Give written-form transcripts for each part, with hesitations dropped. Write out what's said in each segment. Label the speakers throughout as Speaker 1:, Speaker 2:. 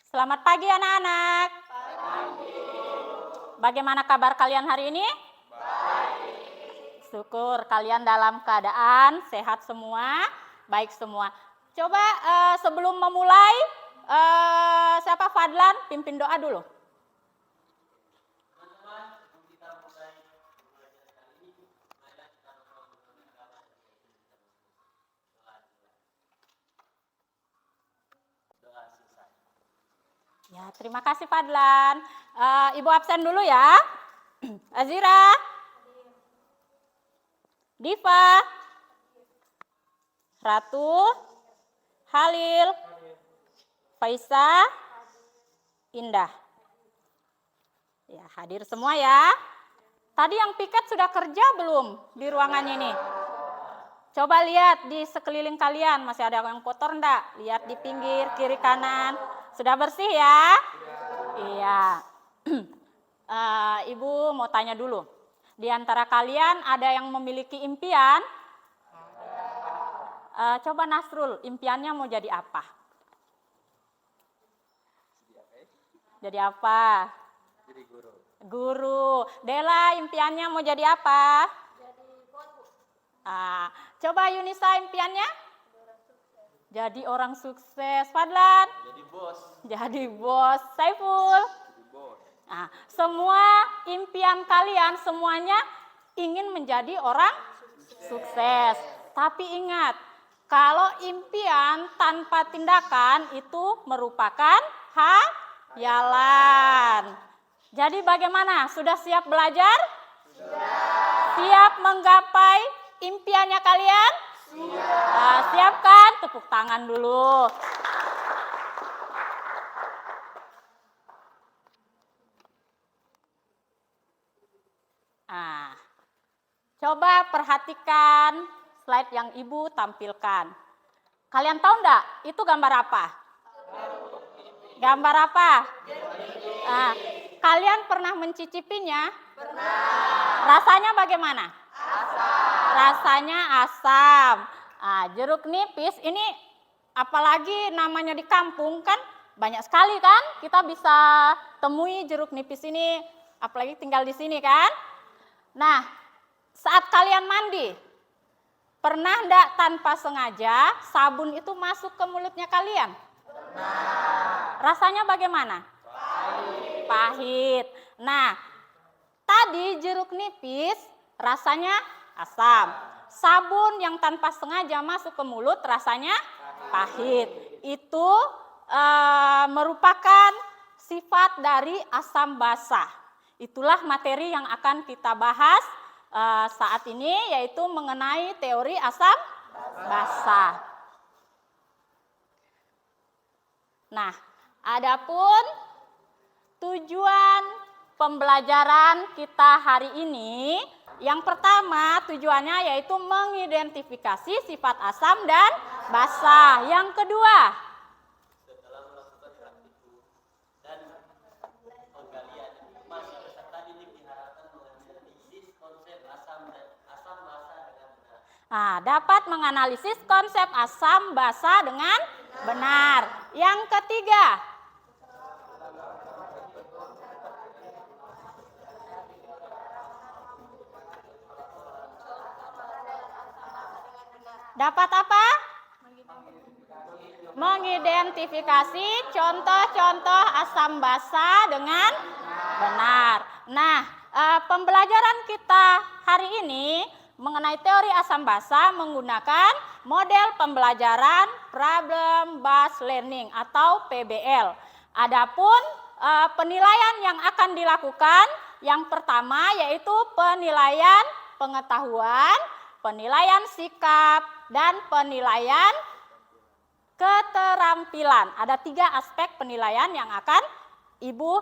Speaker 1: Selamat pagi anak-anak. Bagaimana kabar kalian hari ini? Baik. Syukur kalian dalam keadaan sehat semua, baik semua. Coba sebelum memulai, siapa Fadlan pimpin doa dulu. Ya, terima kasih Fadlan. Ibu absen dulu ya. Azira, Diva, Ratu, Halil, Faisa, Indah. Ya, hadir semua ya. Tadi yang piket sudah kerja belum di ruangan ini? Coba lihat di sekeliling kalian, masih ada yang kotor enggak? Lihat di pinggir, kiri, kanan. Sudah bersih ya? Iya. Ibu mau tanya dulu. Di antara kalian ada yang memiliki impian? Coba Nasrul, impiannya mau jadi apa? Jadi apa?
Speaker 2: Jadi guru.
Speaker 1: Guru. Dela impiannya mau jadi apa?
Speaker 3: Jadi bos, Bu.
Speaker 1: Coba Yunisa impiannya? Jadi orang sukses. Fadlan?
Speaker 2: Jadi bos.
Speaker 1: Jadi bos. Saiful?
Speaker 2: Jadi bos.
Speaker 1: Semua impian kalian semuanya ingin menjadi orang sukses. Tapi ingat, kalau impian tanpa tindakan itu merupakan hayalan. Jadi bagaimana? Sudah siap belajar? Sudah. Siap menggapai impiannya kalian? Siap. Siap kan? Tepuk tangan dulu. Coba perhatikan slide yang Ibu tampilkan. Kalian tahu enggak? Itu gambar apa? Gambar apa? Kalian pernah mencicipinya? Pernah. Rasanya bagaimana? Asam. Rasanya asam. Jeruk nipis ini apalagi namanya di kampung kan banyak sekali kan kita bisa temui jeruk nipis ini, apalagi tinggal di sini kan. Nah, saat kalian mandi, pernah enggak tanpa sengaja sabun itu masuk ke mulutnya kalian? Pernah. Rasanya bagaimana? Pahit. Pahit. Nah, tadi jeruk nipis rasanya asam. Sabun yang tanpa sengaja masuk ke mulut rasanya pahit. Itu merupakan sifat dari asam basa. Itulah materi yang akan kita bahas saat ini, yaitu mengenai teori asam basa. Nah, adapun tujuan pembelajaran kita hari ini, yang pertama tujuannya yaitu mengidentifikasi sifat asam dan basa. Yang kedua,
Speaker 2: Setelah melakukan praktikum dan penggalian informasi peserta didik diharapkan menganalisis konsep asam basa dengan benar.
Speaker 1: Dapat menganalisis konsep asam basa dengan benar. Yang ketiga, dapat apa? Mengidentifikasi contoh-contoh asam basa dengan benar. Nah, pembelajaran kita hari ini mengenai teori asam basa menggunakan model pembelajaran Problem Based Learning atau PBL. Adapun penilaian yang akan dilakukan, yang pertama yaitu penilaian pengetahuan, penilaian sikap, dan penilaian keterampilan. Ada 3 aspek penilaian yang akan Ibu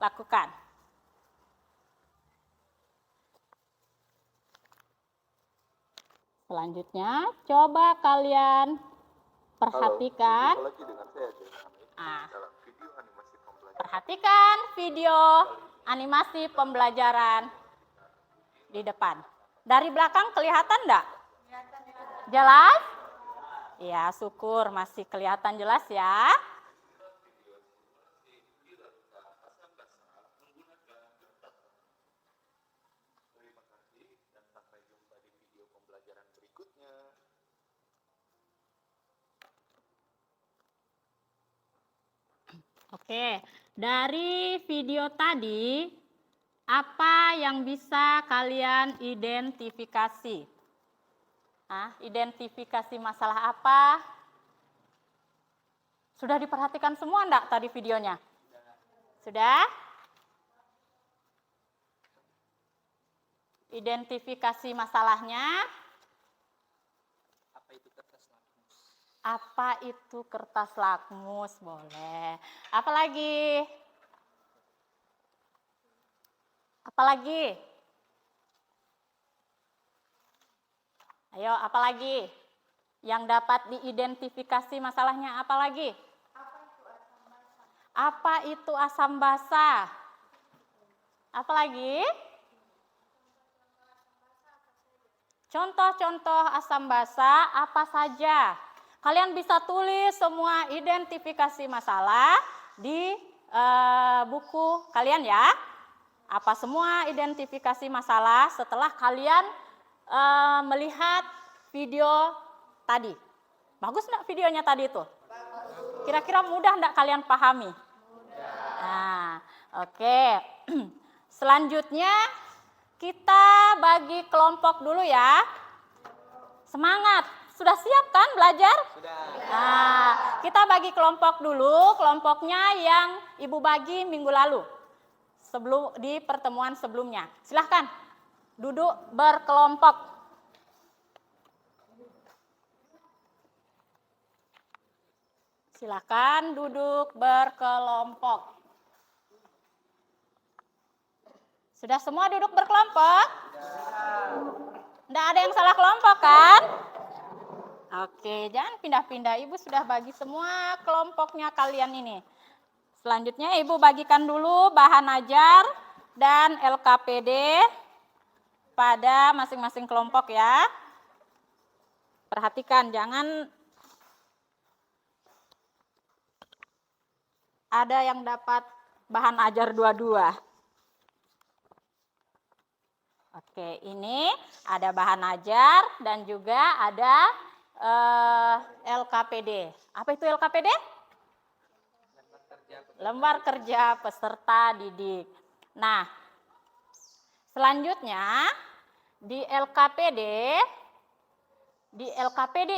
Speaker 1: lakukan. Selanjutnya, coba kalian perhatikan. Perhatikan video animasi pembelajaran di depan. Dari belakang kelihatan enggak? Jelas? Ya, syukur masih kelihatan jelas ya. Oke, dari video tadi, apa yang bisa kalian identifikasi? Identifikasi masalah apa? Sudah diperhatikan semua enggak tadi videonya? Sudah? Identifikasi masalahnya.
Speaker 2: Apa itu kertas lakmus?
Speaker 1: Apa itu kertas lakmus? Boleh. Apa lagi? Apa lagi? Ayo, apa lagi? Yang dapat diidentifikasi masalahnya apa lagi? Apa itu asam basa? Apa lagi? Contoh-contoh asam basa apa saja? Kalian bisa tulis semua identifikasi masalah di buku kalian ya. Apa semua identifikasi masalah setelah kalian melihat video tadi. Bagus enggak videonya tadi itu? Kira-kira mudah enggak kalian pahami? Nah, oke. Selanjutnya kita bagi kelompok dulu ya. Semangat. Sudah siap kan belajar?
Speaker 2: Sudah.
Speaker 1: Nah, kita bagi kelompok dulu, kelompoknya yang Ibu bagi minggu lalu. Di pertemuan sebelumnya. Silahkan duduk berkelompok. Silahkan duduk berkelompok. Sudah semua duduk berkelompok? Tidak ada yang salah kelompok kan? Oke, jangan pindah-pindah. Ibu sudah bagi semua kelompoknya kalian ini. Selanjutnya Ibu bagikan dulu bahan ajar dan LKPD pada masing-masing kelompok ya. Perhatikan, jangan ada yang dapat bahan ajar dua-dua. Oke, ini ada bahan ajar dan juga ada LKPD. Apa itu LKPD? Lembar kerja peserta didik. Nah, selanjutnya di LKPD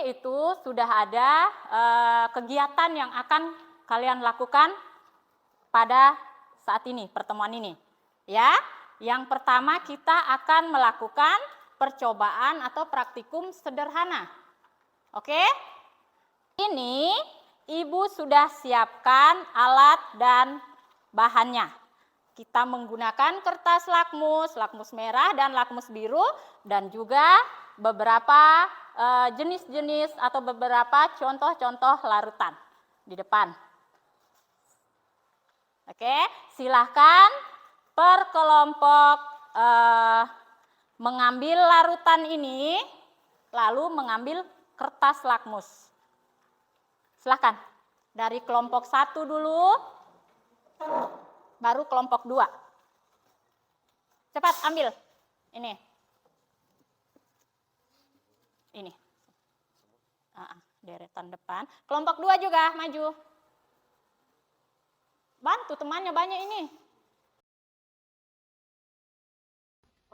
Speaker 1: itu sudah ada kegiatan yang akan kalian lakukan pada saat ini, pertemuan ini. Ya. Yang pertama kita akan melakukan percobaan atau praktikum sederhana. Oke? Ini Ibu sudah siapkan alat dan bahannya. Kita menggunakan kertas lakmus, lakmus merah dan lakmus biru dan juga beberapa jenis-jenis atau beberapa contoh-contoh larutan di depan. Oke, silahkan per kelompok mengambil larutan ini, lalu mengambil kertas lakmus. Silahkan, dari kelompok 1 dulu, baru kelompok 2. Cepat ambil, ini. Deretan depan. Kelompok 2 juga, maju. Bantu temannya banyak ini.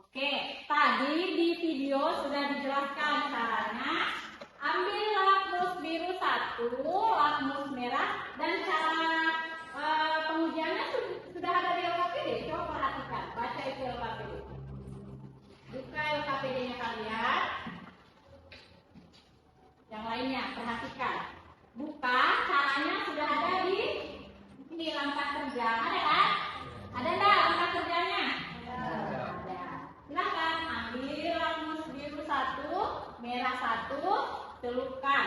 Speaker 1: Oke, tadi di video sudah dijelaskan caranya. Ambil lakmus biru 1, lakmus merah, dan cara pengujiannya sudah ada di LKPD. Coba perhatikan, baca itu LKPD. Buka LKPD-nya kalian. Yang lainnya, perhatikan. Buka, caranya sudah ada di ini langkah kerja. Ada kan? Ada enggak langkah kerjanya? Silakan ambil lakmus biru 1, merah 1, celupkan.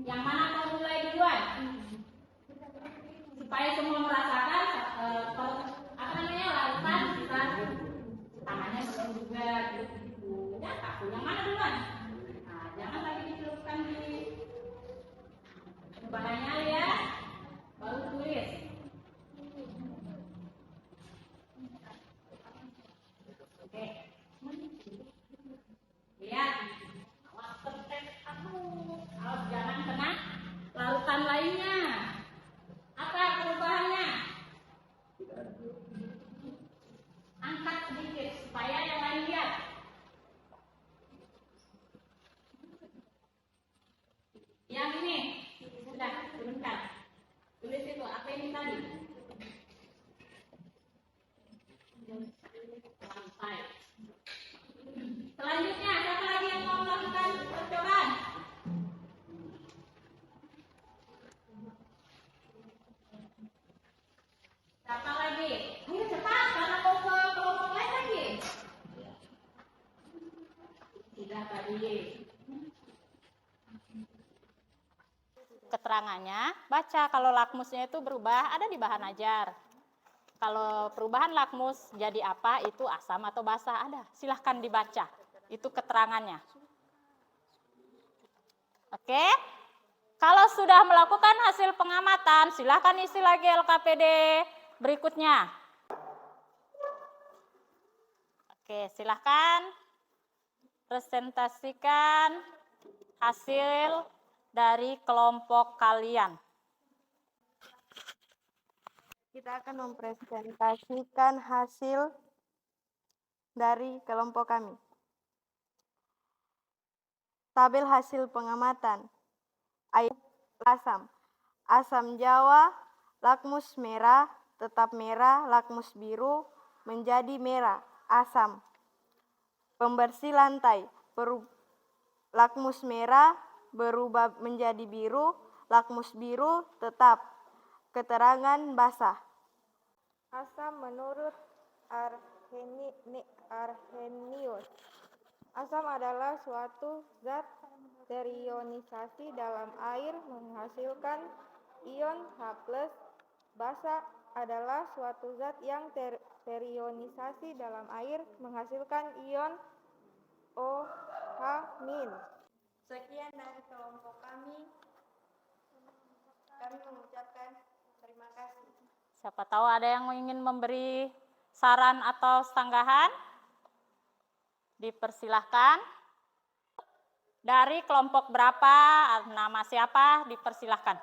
Speaker 1: Yang mana mau mulai duluan? Supaya semua merasakan larutan bisa tangannya belum juga gitu. Ya, kaku. Yang mana duluan? Nah, jangan lagi dicelupkan di bahannya ya. Baru tulis. Oke. Lihat. Awas tertek kamu. Awas jangan kena larutan lainnya. Apa perubahan? Sudah, turunkan. Tulis itu, apa ini tadi? Lantai. Selanjutnya, siapa lagi yang mau melakukan percobaan? Siapa lagi? Ayo cepat, karena mau ke kelompok lain lagi. Sudah tadi. Keterangannya, baca kalau lakmusnya itu berubah, ada di bahan ajar. Kalau perubahan lakmus jadi apa, itu asam atau basa, ada. Silahkan dibaca, itu keterangannya. Oke, kalau sudah melakukan hasil pengamatan, silahkan isi lagi LKPD berikutnya. Oke, silahkan presentasikan hasil dari kelompok kalian.
Speaker 3: Kita akan mempresentasikan hasil dari kelompok kami. Tabel hasil pengamatan. Air asam. Asam Jawa, lakmus merah, tetap merah, lakmus biru, menjadi merah, asam. Pembersih lantai, lakmus merah berubah menjadi biru, lakmus biru tetap. Keterangan basah. Asam menurut Arrhenius. Asam adalah suatu zat terionisasi dalam air menghasilkan ion H+. Basa adalah suatu zat yang terionisasi dalam air menghasilkan ion OH-. Sekian dari kelompok kami. Kami mengucapkan terima kasih.
Speaker 1: Siapa tahu ada yang ingin memberi saran atau sanggahan? Dipersilahkan. Dari kelompok berapa, nama siapa, dipersilahkan.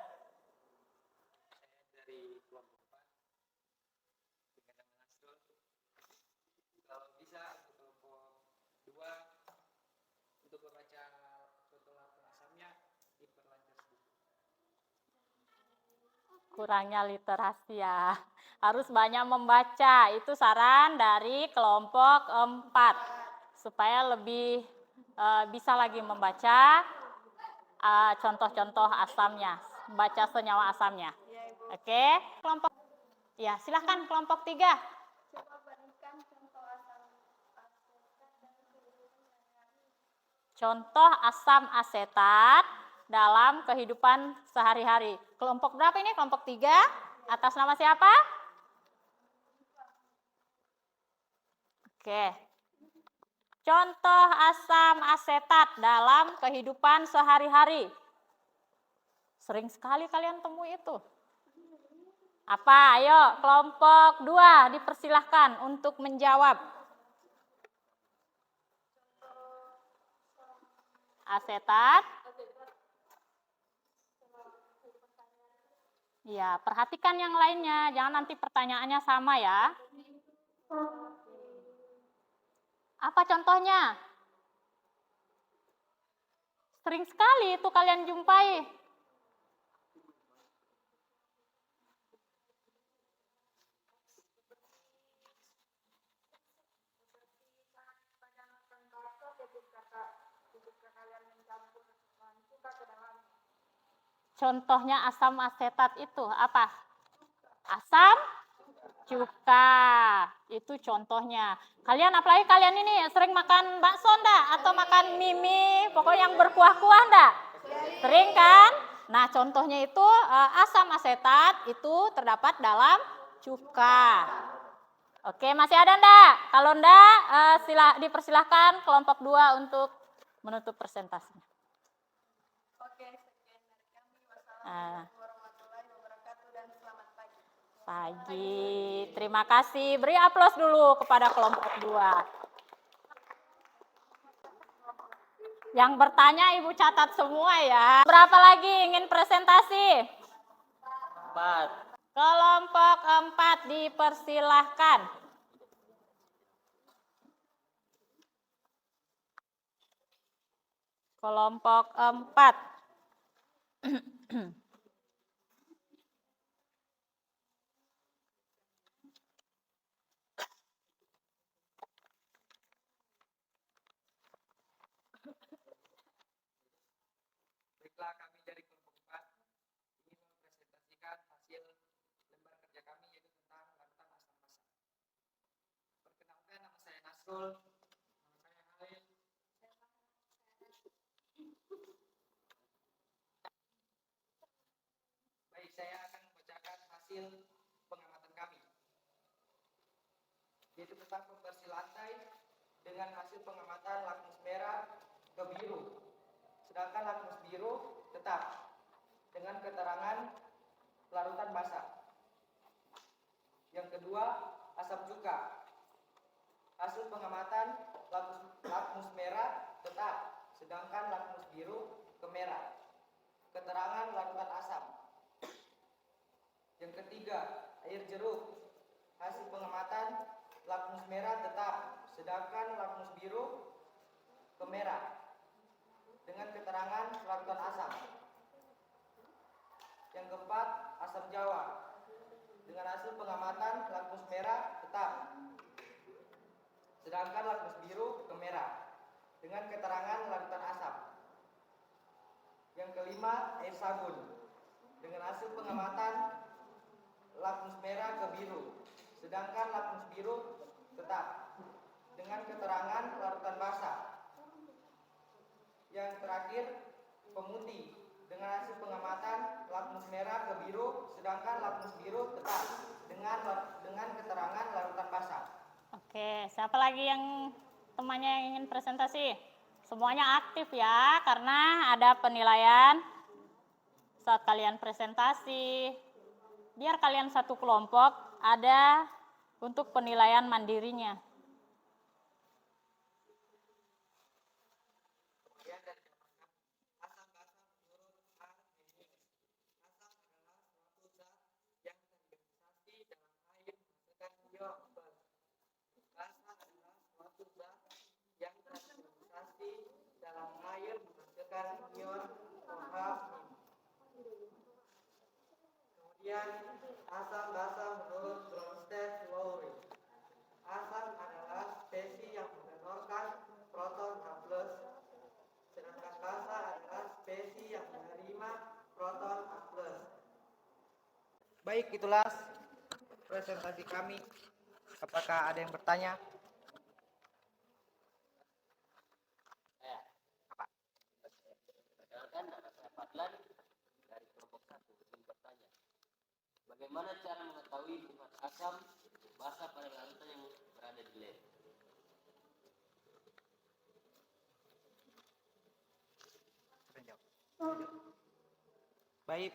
Speaker 2: Dari kelompok 4 dengan nama Nasrul. Kalau bisa untuk kelompok 2 untuk membaca total asamnya diperlancar sedikit.
Speaker 1: Kurangnya literasi ya. Harus banyak membaca. Itu saran dari kelompok 4. Supaya lebih bisa lagi membaca contoh-contoh asamnya. Membaca senyawa asamnya. Oke, kelompok. Ya, silahkan kelompok 3. Contoh asam asetat dalam kehidupan sehari-hari. Kelompok berapa ini? Kelompok 3. Atas nama siapa? Oke. Contoh asam asetat dalam kehidupan sehari-hari. Sering sekali kalian temui itu. Apa? Ayo, kelompok 2 dipersilahkan untuk menjawab. Asetat. Ya, perhatikan yang lainnya. Jangan nanti pertanyaannya sama ya. Apa contohnya? Sering sekali itu kalian jumpai. Contohnya asam asetat itu apa? Asam cuka. Itu contohnya. Kalian apalagi kalian ini sering makan bakso enggak? Atau makan mie, pokoknya yang berkuah-kuah enggak? Sering kan? Nah, contohnya itu asam asetat itu terdapat dalam cuka. Oke, masih ada enggak? Kalau enggak, dipersilahkan kelompok 2 untuk menutup presentasinya.
Speaker 3: Oke, sekian dari kami. Wassalamualaikum warahmatullahi wabarakatuh dan selamat pagi.
Speaker 1: Pagi. Terima kasih. Beri aplaus dulu kepada kelompok 2. Yang bertanya Ibu catat semua ya. Berapa lagi ingin presentasi?
Speaker 2: 4.
Speaker 1: Kelompok 4 dipersilahkan. Kelompok 4.
Speaker 2: baiklah, kami dari kelompok 4 ingin mempresentasikan hasil lembar kerja kami yaitu tentang larutan asam basa. Perkenalkan, nama saya Nasrul, nama saya Halil. Baik, saya akan membacakan hasil pengamatan kami, yaitu tentang pembersih lantai dengan hasil pengamatan lakmus merah ke biru, sedangkan lakmus biru tetap dengan keterangan larutan basah. Yang kedua, asap cuka. Hasil pengamatan lakmus merah tetap, sedangkan lakmus biru ke merah. Keterangan larutan asam. Yang ketiga, air jeruk. Hasil pengamatan lakmus merah tetap, sedangkan lakmus biru ke merah dengan keterangan larutan asam. Yang keempat, asam jawa. Dengan hasil pengamatan lakmus merah tetap, sedangkan lakmus biru ke merah dengan keterangan larutan asam. Yang kelima, air sabun. Dengan hasil pengamatan lakmus merah ke biru, sedangkan lakmus biru tetap dengan keterangan larutan basah. Yang terakhir, pemutih. Dengan hasil pengamatan lakmus merah ke biru, sedangkan lakmus biru tetap dengan keterangan larutan basah.
Speaker 1: Oke, siapa lagi yang temannya yang ingin presentasi? Semuanya aktif ya, karena ada penilaian saat kalian presentasi. Biar kalian satu kelompok ada untuk penilaian mandirinya.
Speaker 2: Kemudian dari jawaban asam basa menurut A. Ini, asam adalah suatu zat yang terkondensasi dalam air menghasilkan ion plus. Basa adalah suatu zat yang terkondensasi dalam air menghasilkan ion OH-. Kemudian asam basa menurut Bronsted-Lowry. Asam adalah spesies yang mendonorkan proton H+, sedangkan basa adalah spesies yang menerima proton H+. Baik, itulah presentasi kami. Apakah ada yang bertanya?
Speaker 4: Perkenalkan, nama saya Fadlan dari kelompok 1 ingin bertanya, bagaimana cara mengetahui sifat asam basa pada larutan yang berada di lab?
Speaker 2: Baik.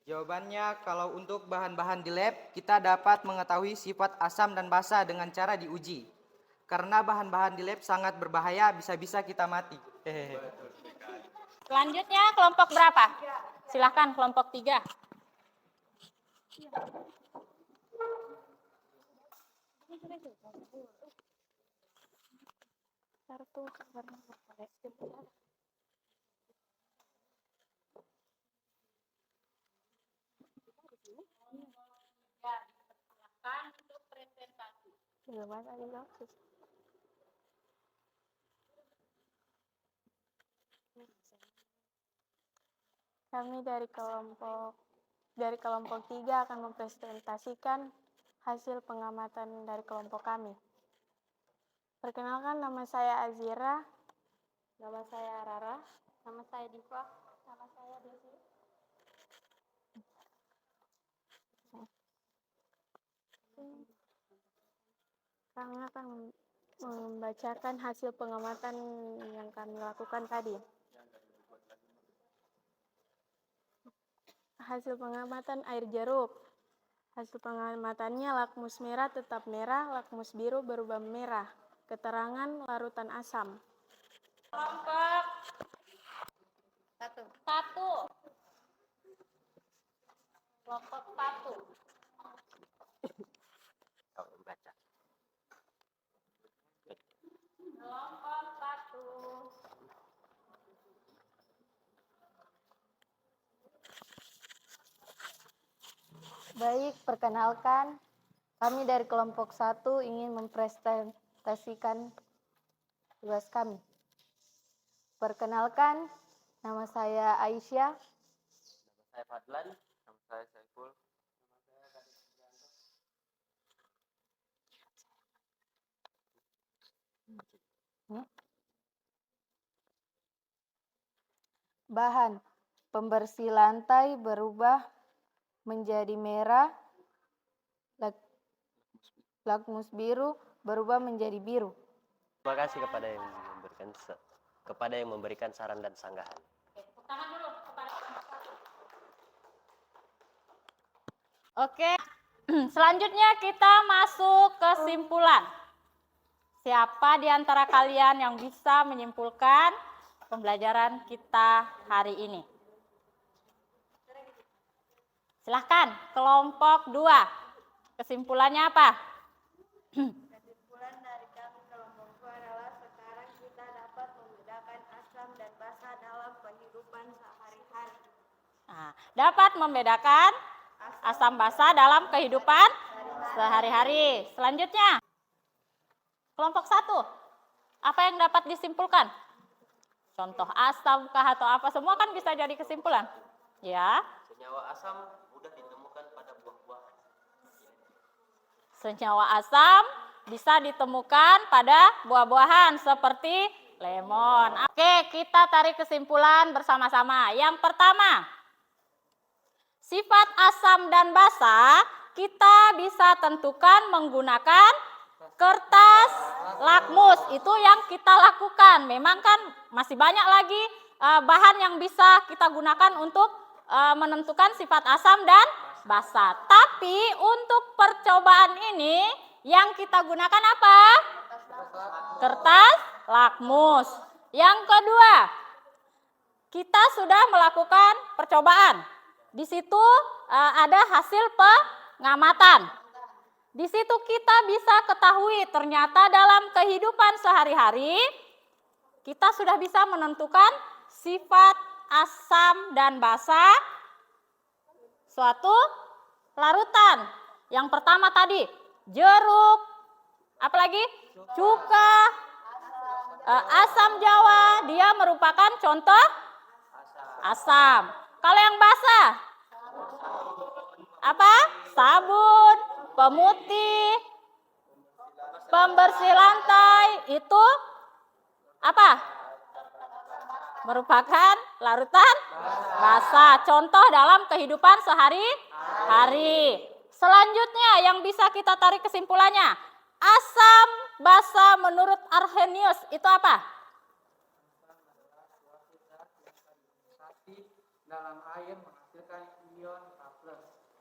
Speaker 2: Jawabannya, kalau untuk bahan-bahan di lab, kita dapat mengetahui sifat asam dan basa dengan cara diuji. Karena bahan-bahan di lab sangat berbahaya, bisa-bisa kita mati.
Speaker 1: Selanjutnya kelompok berapa? Silahkan kelompok 3. Silakan untuk presentasi.
Speaker 3: Kami dari kelompok 3 akan mempresentasikan hasil pengamatan dari kelompok kami. Perkenalkan, nama saya Azira, nama saya Rara, nama saya Diva, nama saya Desi. Kami akan membacakan hasil pengamatan yang kami lakukan tadi. Hasil pengamatan air jeruk. Hasil pengamatannya lakmus merah tetap merah, lakmus biru berubah merah. Keterangan larutan asam.
Speaker 1: Kelompok
Speaker 3: 1.
Speaker 1: Kelompok 1.
Speaker 4: Kalau membaca.
Speaker 1: Kelompok 1.
Speaker 3: Baik, perkenalkan, kami dari kelompok 1 ingin mempresentasikan tugas kami. Perkenalkan, nama saya Aisyah.
Speaker 4: Nama saya Fadlan.
Speaker 2: Nama saya Saiful.
Speaker 3: Bahan pembersih lantai berubah menjadi merah, lakmus biru berubah menjadi biru.
Speaker 4: Terima kasih kepada yang memberikan saran dan sanggahan.
Speaker 1: Tepuk tangan dulu kepada Oke, selanjutnya kita masuk kesimpulan. Siapa di antara kalian yang bisa menyimpulkan pembelajaran kita hari ini? Silahkan, kelompok 2. Kesimpulannya apa?
Speaker 3: Kesimpulan dari kami kelompok 2 adalah sekarang kita dapat membedakan asam dan basa dalam kehidupan sehari-hari.
Speaker 1: Nah, dapat membedakan asam basa dalam kehidupan sehari-hari. Selanjutnya, kelompok 1. Apa yang dapat disimpulkan? Contoh asam kah atau apa, semua kan bisa jadi kesimpulan. Ya,
Speaker 4: Senyawa asam mudah ditemukan pada buah-buahan.
Speaker 1: senyawa asam bisa ditemukan pada buah-buahan seperti lemon. Oke, kita tarik kesimpulan bersama-sama. Yang pertama, sifat asam dan basa kita bisa tentukan menggunakan kertas lakmus. Itu yang kita lakukan. Memang kan masih banyak lagi bahan yang bisa kita gunakan untuk menentukan sifat asam dan basa. Tapi untuk percobaan ini yang kita gunakan apa? Kertas lakmus. Yang kedua, kita sudah melakukan percobaan. Di situ ada hasil pengamatan. Di situ kita bisa ketahui ternyata dalam kehidupan sehari-hari kita sudah bisa menentukan sifat asam dan basa suatu larutan. Yang pertama tadi jeruk, apalagi cuka, asam jawa, dia merupakan contoh asam. Kalau yang basa, apa? Sabun, pemutih, pembersih lantai, itu apa? Merupakan larutan basa. Contoh dalam kehidupan sehari-hari. Selanjutnya yang bisa kita tarik kesimpulannya, asam basa menurut Arrhenius itu apa?
Speaker 2: Dalam air menghasilkan ion H+.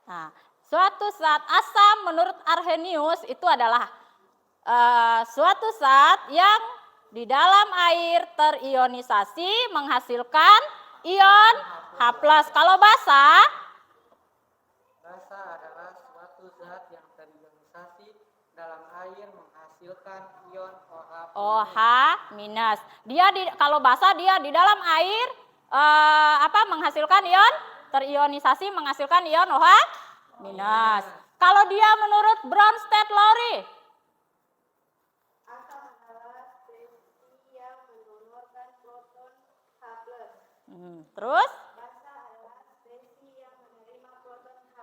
Speaker 1: Nah, suatu zat asam menurut Arrhenius itu adalah suatu zat yang di dalam air terionisasi menghasilkan ion H+. Kalau basa,
Speaker 2: Basa adalah suatu zat yang terionisasi dalam air menghasilkan ion OH+.
Speaker 1: OH-. Kalau basa dia di dalam air menghasilkan ion terionisasi menghasilkan ion OH-. Kalau dia menurut Bronsted-Lowry,
Speaker 3: Asam adalah spesies yang mendonorkan proton H+.
Speaker 1: Terus?
Speaker 3: Basa adalah spesies yang menerima proton H+.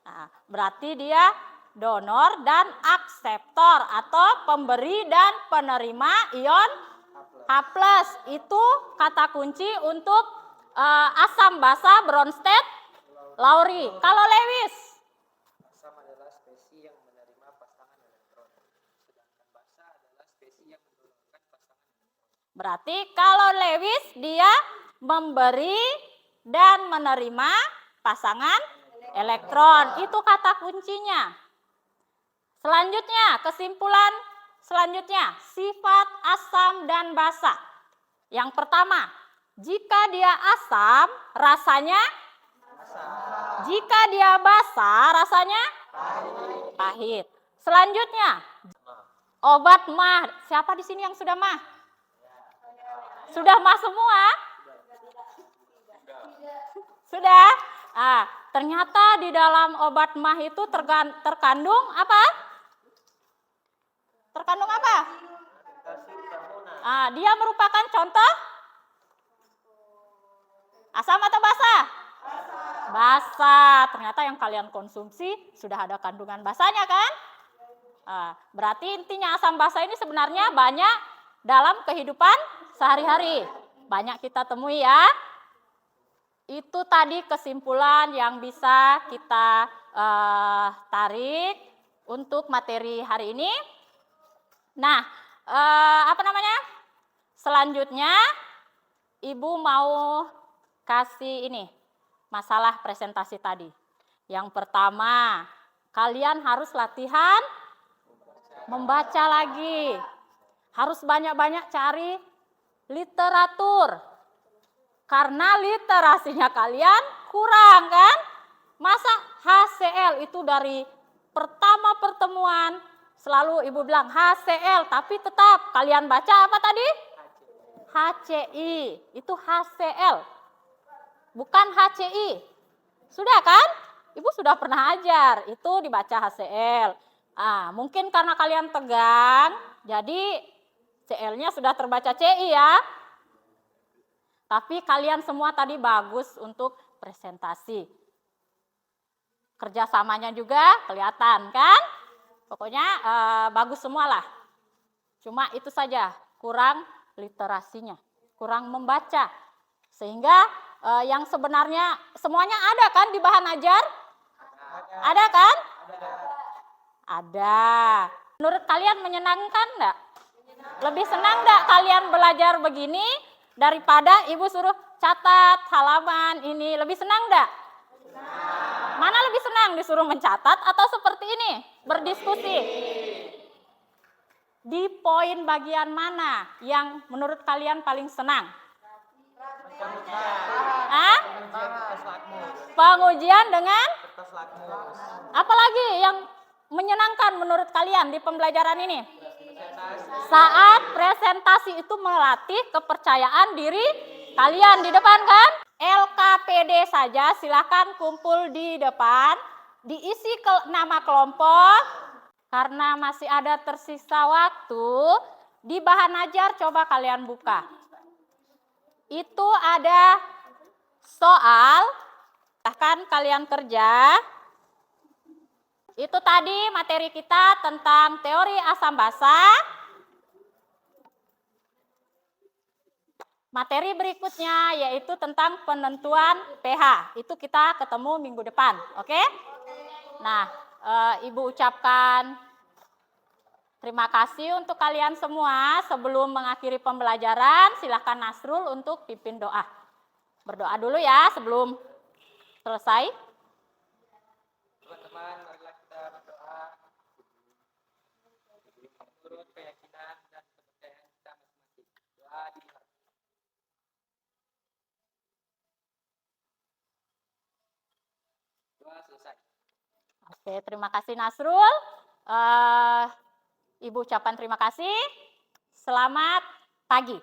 Speaker 1: Nah, berarti dia donor dan akseptor atau pemberi dan penerima ion H+. Itu kata kunci untuk asam basa Bronsted-Lowry. Kalau Lewis?
Speaker 2: Asam adalah spesies yang menerima pasangan elektron, sedangkan basa adalah spesies yang mendonorkan pasangan elektron.
Speaker 1: Berarti kalau Lewis dia memberi dan menerima pasangan elektron. Itu kata kuncinya. Selanjutnya, kesimpulan selanjutnya, sifat asam dan basa. Yang pertama, jika dia asam, rasanya jika dia basa, rasanya pahit. Selanjutnya, obat mah. Siapa di sini yang sudah mah? Sudah mah semua? Sudah? Ternyata di dalam obat mah itu terkandung apa? Terkandung apa? Dia merupakan contoh Asam atau basah? Basah. Ternyata yang kalian konsumsi sudah ada kandungan basahnya kan? Berarti intinya asam basah ini sebenarnya banyak dalam kehidupan sehari-hari. Banyak kita temui ya. Itu tadi kesimpulan yang bisa kita tarik untuk materi hari ini. Nah, selanjutnya Ibu mau kasih ini masalah presentasi tadi. Yang pertama, kalian harus latihan membaca lagi. Harus banyak-banyak cari literatur. Karena literasinya kalian kurang kan? Masa HCl itu dari pertama pertemuan selalu Ibu bilang HCl, tapi tetap kalian baca apa tadi? HCI, itu HCl. Bukan HCI. Sudah kan? Ibu sudah pernah ajar, itu dibaca HCl. Mungkin karena kalian tegang, jadi CL-nya sudah terbaca CI ya. Tapi kalian semua tadi bagus untuk presentasi. Kerjasamanya juga kelihatan kan? Pokoknya bagus semualah. Cuma itu saja, kurang literasinya, kurang membaca. Sehingga yang sebenarnya semuanya ada kan di bahan ajar? Ada kan? Ada. Menurut kalian menyenangkan enggak? Lebih senang enggak kalian belajar begini daripada Ibu suruh catat halaman ini? Lebih senang enggak? Mana lebih senang, disuruh mencatat atau seperti ini, berdiskusi? Di poin bagian mana yang menurut kalian paling senang? Pengujian dengan? Apalagi yang menyenangkan menurut kalian di pembelajaran ini? Saat presentasi itu melatih kepercayaan diri kalian di depan kan? LKPD saja silakan kumpul di depan, diisi nama kelompok. Karena masih ada tersisa waktu, di bahan ajar coba kalian buka. Itu ada soal, silahkan kalian kerja. Itu tadi materi kita tentang teori asam basa. Materi berikutnya yaitu tentang penentuan pH. Itu kita ketemu minggu depan, oke? Nah, Ibu ucapkan terima kasih untuk kalian semua. Sebelum mengakhiri pembelajaran, silahkan Nasrul untuk pimpin doa. Berdoa dulu ya sebelum selesai.
Speaker 2: Teman-teman, marilah kita berdoa menurut keyakinan dan kepercayaan kita masing-masing. Doa dimulai. Doa selesai.
Speaker 1: Oke, terima kasih Nasrul. Ibu ucapkan terima kasih. Selamat pagi.